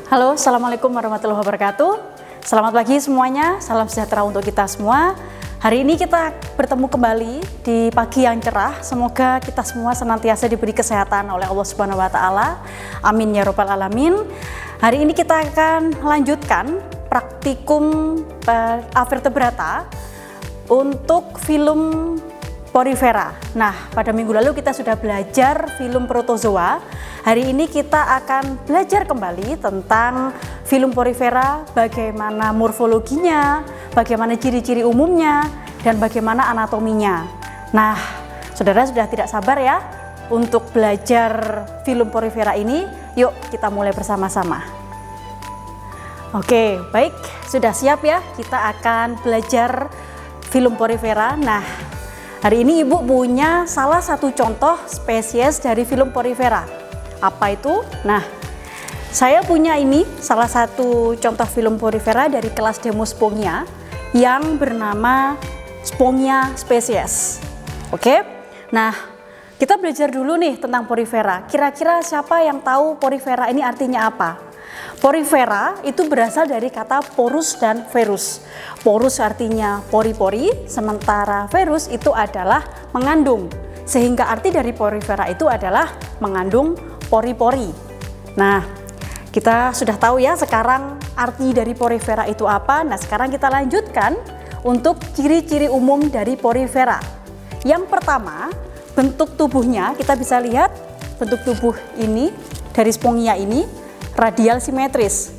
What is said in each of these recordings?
Halo, Assalamualaikum warahmatullahi wabarakatuh. Selamat pagi semuanya, salam sejahtera untuk kita semua. Hari ini kita bertemu kembali di pagi yang cerah. Semoga kita semua senantiasa diberi kesehatan oleh Allah Subhanahu wa Ta'ala. Amin ya Rabbal 'Alamin. Hari ini kita akan lanjutkan praktikum avertebrata untuk filum porifera. Nah, pada minggu lalu kita sudah belajar filum protozoa. Hari ini kita akan belajar kembali tentang filum porifera, bagaimana morfologinya, bagaimana ciri-ciri umumnya, dan bagaimana anatominya. Nah, saudara sudah tidak sabar ya untuk belajar filum porifera ini. Yuk kita mulai bersama-sama. Oke, baik, sudah siap ya? Kita akan belajar filum porifera. Nah, hari ini Ibu punya salah satu contoh spesies dari filum porifera. Apa itu? Nah, saya punya ini salah satu contoh filum porifera dari kelas Demospongia yang bernama Spongia spesies. Oke? Nah, kita belajar dulu nih tentang porifera. Kira-kira siapa yang tahu porifera ini artinya apa? Porifera itu berasal dari kata porus dan verus. Porus artinya pori-pori, sementara verus itu adalah mengandung. Sehingga arti dari porifera itu adalah mengandung pori-pori. Nah, kita sudah tahu ya sekarang arti dari porifera itu apa. Nah, sekarang kita lanjutkan untuk ciri-ciri umum dari porifera. Yang pertama, bentuk tubuhnya kita bisa lihat bentuk tubuh ini dari Spongia ini radial simetris.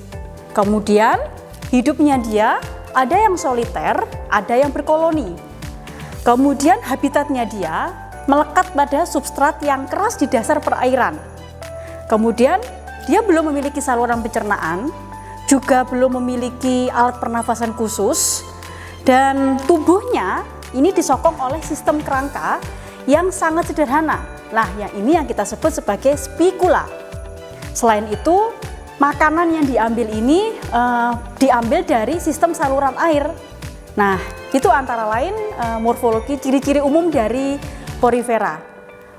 Kemudian hidupnya dia ada yang soliter, ada yang berkoloni. Kemudian habitatnya dia melekat pada substrat yang keras di dasar perairan. Kemudian dia belum memiliki saluran pencernaan, juga belum memiliki alat pernafasan khusus, dan tubuhnya ini disokong oleh sistem kerangka yang sangat sederhana. Nah, yang ini yang kita sebut sebagai spikula. Selain itu, makanan yang diambil ini diambil dari sistem saluran air. Nah, itu antara lain morfologi ciri-ciri umum dari porifera.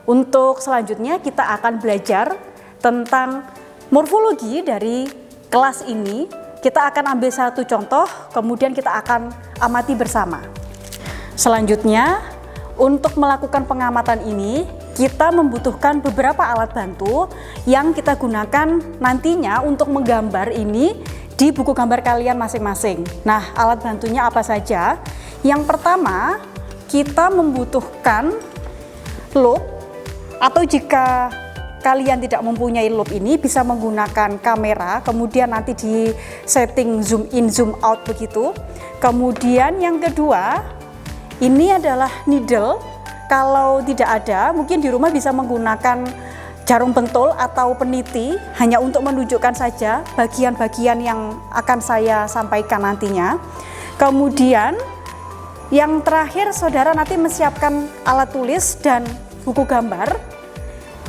Untuk selanjutnya kita akan belajar tentang morfologi dari kelas ini. Kita akan ambil satu contoh, kemudian kita akan amati bersama. Selanjutnya, untuk melakukan pengamatan ini, kita membutuhkan beberapa alat bantu yang kita gunakan nantinya untuk menggambar ini di buku gambar kalian masing-masing. Nah, alat bantunya apa saja? Yang pertama, kita membutuhkan loupe, atau jika kalian tidak mempunyai loupe ini bisa menggunakan kamera, kemudian nanti di setting zoom in zoom out begitu. Kemudian yang kedua, ini adalah needle. Kalau tidak ada, mungkin di rumah bisa menggunakan jarum pentul atau peniti hanya untuk menunjukkan saja bagian-bagian yang akan saya sampaikan nantinya. Kemudian yang terakhir, saudara nanti menyiapkan alat tulis dan buku gambar.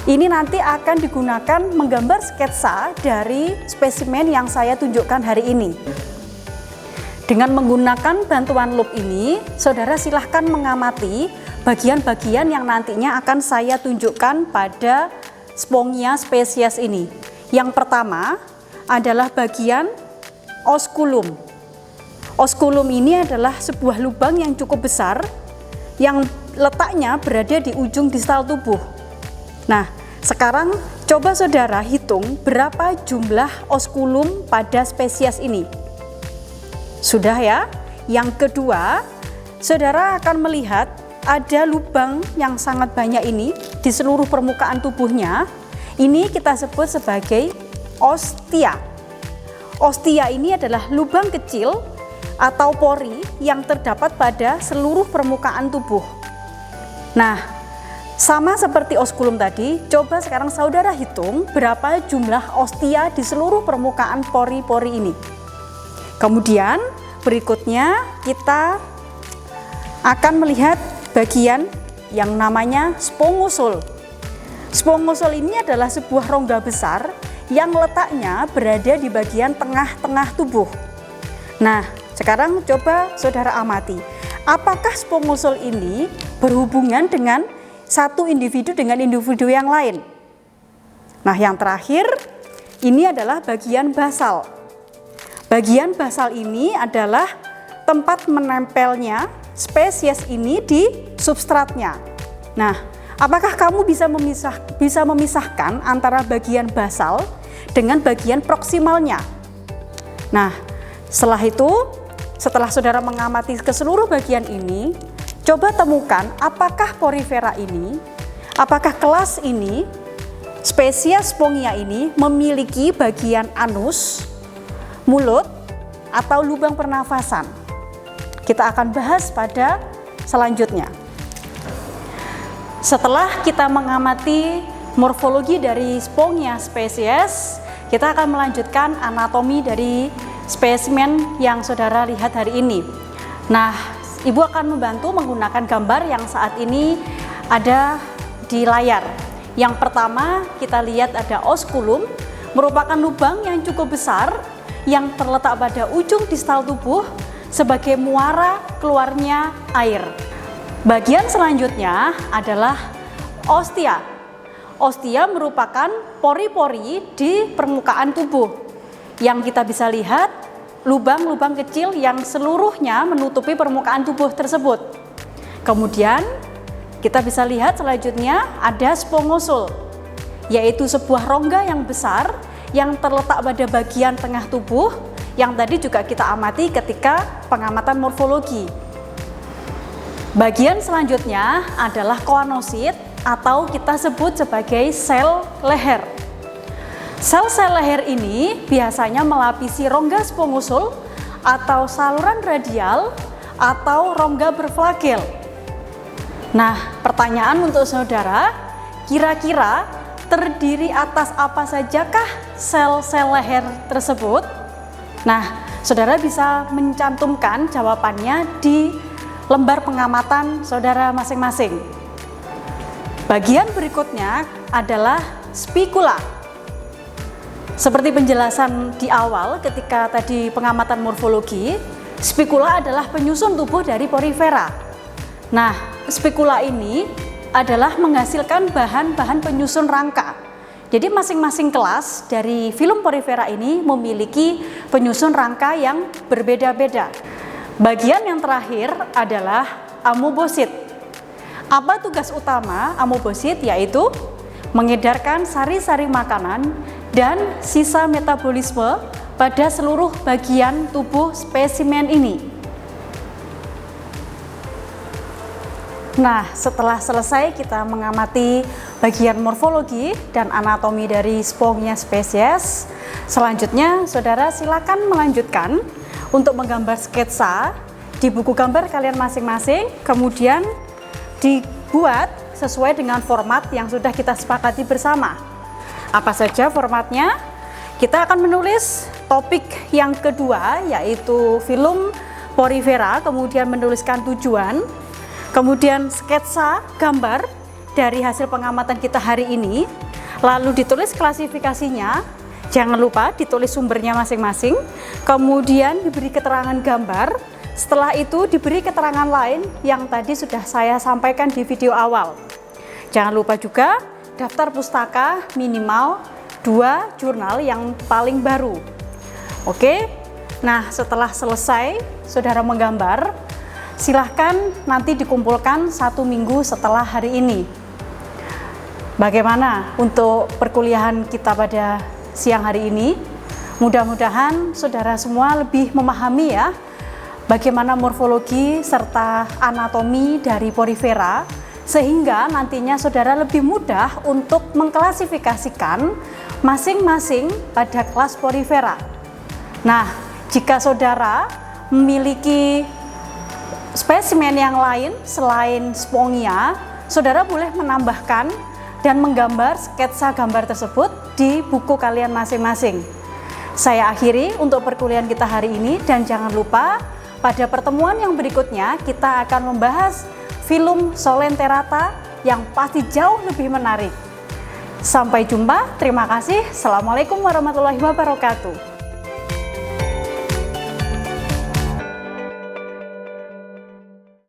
Ini nanti akan digunakan menggambar sketsa dari spesimen yang saya tunjukkan hari ini. Dengan menggunakan bantuan loupe ini, saudara silahkan mengamati bagian-bagian yang nantinya akan saya tunjukkan pada Spongia spesies ini. Yang pertama adalah bagian osculum. Osculum ini adalah sebuah lubang yang cukup besar yang letaknya berada di ujung distal tubuh. Nah, sekarang coba saudara hitung berapa jumlah osculum pada spesies ini. Sudah ya? Yang kedua, saudara akan melihat ada lubang yang sangat banyak ini di seluruh permukaan tubuhnya. Ini kita sebut sebagai ostia. Ostia ini adalah lubang kecil atau pori yang terdapat pada seluruh permukaan tubuh. Nah, sama seperti osculum tadi, coba sekarang saudara hitung berapa jumlah ostia di seluruh permukaan pori-pori ini. Kemudian berikutnya kita akan melihat bagian yang namanya spongosul. Spongosul ini adalah sebuah rongga besar yang letaknya berada di bagian tengah-tengah tubuh. Nah, sekarang coba saudara amati. Apakah spongosul ini berhubungan dengan satu individu dengan individu yang lain? Nah, yang terakhir, Ini adalah bagian basal. Bagian basal ini adalah tempat menempelnya spesies ini di substratnya. Nah, apakah kamu bisa memisahkan antara bagian basal dengan bagian proksimalnya? Nah, setelah saudara mengamati ke seluruh bagian ini, coba temukan apakah porifera ini, apakah kelas ini, spesies Spongia ini memiliki bagian anus, mulut, atau lubang pernafasan. Kita akan bahas pada selanjutnya. Setelah kita mengamati morfologi dari Spongia spesies, kita akan melanjutkan anatomi dari spesimen yang saudara lihat hari ini. Nah, Ibu akan membantu menggunakan gambar yang saat ini ada di layar. Yang pertama kita lihat ada osculum, merupakan lubang yang cukup besar yang terletak pada ujung distal tubuh sebagai muara keluarnya air. Bagian selanjutnya adalah ostia. Ostia merupakan pori-pori di permukaan tubuh yang kita bisa lihat lubang-lubang kecil yang seluruhnya menutupi permukaan tubuh tersebut. Kemudian kita bisa lihat selanjutnya ada spongosul, yaitu sebuah rongga yang besar yang terletak pada bagian tengah tubuh yang tadi juga kita amati ketika pengamatan morfologi. Bagian selanjutnya adalah koanosit atau kita sebut sebagai sel leher. Sel-sel leher ini biasanya melapisi rongga spongosul atau saluran radial atau rongga berflagel. Nah, pertanyaan untuk saudara, kira-kira terdiri atas apa sajakah sel-sel leher tersebut? Nah, saudara bisa mencantumkan jawabannya di lembar pengamatan saudara masing-masing. Bagian berikutnya adalah spikula. Seperti penjelasan di awal ketika tadi pengamatan morfologi, spikula adalah penyusun tubuh dari porifera. Nah, spikula ini adalah menghasilkan bahan-bahan penyusun rangka. Jadi masing-masing kelas dari filum porifera ini memiliki penyusun rangka yang berbeda-beda. Bagian yang terakhir adalah amoebosit. Apa tugas utama amoebosit? Yaitu mengedarkan sari-sari makanan dan sisa metabolisme pada seluruh bagian tubuh spesimen ini. Nah, setelah selesai kita mengamati bagian morfologi dan anatomi dari Spongia spesies, selanjutnya saudara silakan melanjutkan untuk menggambar sketsa di buku gambar kalian masing-masing, kemudian dibuat sesuai dengan format yang sudah kita sepakati bersama. Apa saja formatnya? Kita akan menulis topik yang kedua, yaitu filum porifera, kemudian menuliskan tujuan, kemudian sketsa gambar dari hasil pengamatan kita hari ini, lalu ditulis klasifikasinya, jangan lupa ditulis sumbernya masing-masing, kemudian diberi keterangan gambar, setelah itu diberi keterangan lain yang tadi sudah saya sampaikan di video awal. Jangan lupa juga daftar pustaka minimal 2 jurnal yang paling baru. Oke, nah setelah selesai saudara menggambar, silahkan nanti dikumpulkan 1 minggu setelah hari ini. Bagaimana untuk perkuliahan kita pada siang hari ini? Mudah-mudahan saudara semua lebih memahami ya bagaimana morfologi serta anatomi dari porifera, sehingga nantinya saudara lebih mudah untuk mengklasifikasikan masing-masing pada kelas porifera. Nah, jika saudara memiliki spesimen yang lain selain Spongia, saudara boleh menambahkan dan menggambar sketsa gambar tersebut di buku kalian masing-masing. Saya akhiri untuk perkuliahan kita hari ini, dan jangan lupa pada pertemuan yang berikutnya kita akan membahas filum Solenterata yang pasti jauh lebih menarik. Sampai jumpa, terima kasih. Assalamualaikum warahmatullahi wabarakatuh.